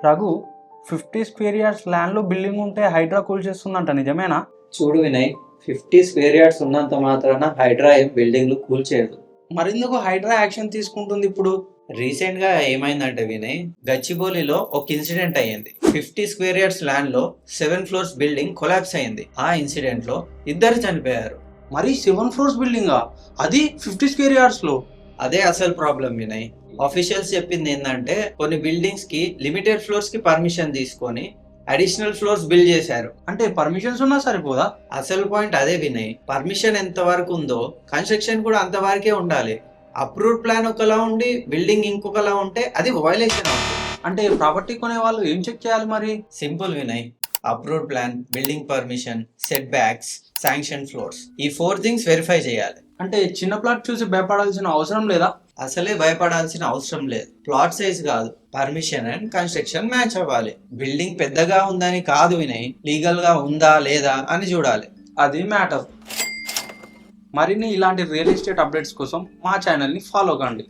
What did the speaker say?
Raghu 50 square yards ల్యాండ్లో building ఉంటే Hydraa cool చేస్తుందంట, నిజమేనా? చూడు వినయ్, 50 స్క్వేర్ యార్డ్స్ ఉన్నంత మాత్రాన హైడ్రా ఏం బిల్డింగ్లు కూల్ చేయదు. మరెందుకు హైడ్రా యాక్షన్ తీసుకుంటుంది ఇప్పుడు? రీసెంట్ గా ఏమైందంటే వినయ్, గచ్చిబౌలిలో ఒక ఇన్సిడెంట్ అయ్యింది. 50 స్క్వేర్ యార్డ్స్ ల్యాండ్ లో 7 ఫ్లోర్స్ బిల్డింగ్ కొలాప్స్ అయింది. ఆ ఇన్సిడెంట్ లో 2 చనిపోయారు. మరి 7 ఫ్లోర్స్ బిల్డింగా, అది 50 స్క్వేర్ యార్డ్స్ లో? అదే అసలు ప్రాబ్లం వినయ్. ఆఫీషియల్స్ చెప్పింది ఏంటంటే కొన్ని బిల్డింగ్స్ కి లిమిటెడ్ ఫ్లోర్స్ కి పర్మిషన్ తీసుకొని అడిషనల్ ఫ్లోర్స్ బిల్డ్ చేశారు. అంటే పర్మిషన్స్ ఉన్నా సరిపోదా? అసలు పాయింట్ అదే వినయ్. పర్మిషన్ ఎంత వరకు ఉందో కన్స్ట్రక్షన్ కూడా అంత వరకే ఉండాలి. అప్రూవ్డ్ ప్లాన్ ఒకలా ఉండి బిల్డింగ్ ఇంకొకలా ఉంటే అది వయలేషన్ అవుతుంది. అంటే ప్రాపర్టీ కొనే వాళ్ళు ఏం చెక్ చేయాలి మరి? Simple Vinay, approved plan, building permission, set backs, sanction floors, ఈ 4 థింగ్స్ వెరిఫై చేయాలి. అంటే చిన్న ప్లాట్ చూసి భయపడాల్సిన అవసరం లేదా? అసలే భయపడాల్సిన అవసరం లేదు. ప్లాట్ సైజ్ కాదు, పర్మిషన్ అండ్ కన్స్ట్రక్షన్ మ్యాచ్ అవ్వాలి. బిల్డింగ్ పెద్దగా ఉందని కాదు వినయ్, లీగల్ గా ఉందా లేదా అని చూడాలి. అది మ్యాటర్. మరిన్ని ఇలాంటి రియల్ ఎస్టేట్ అప్డేట్స్ కోసం మా ఛానల్ని ఫాలో కండి.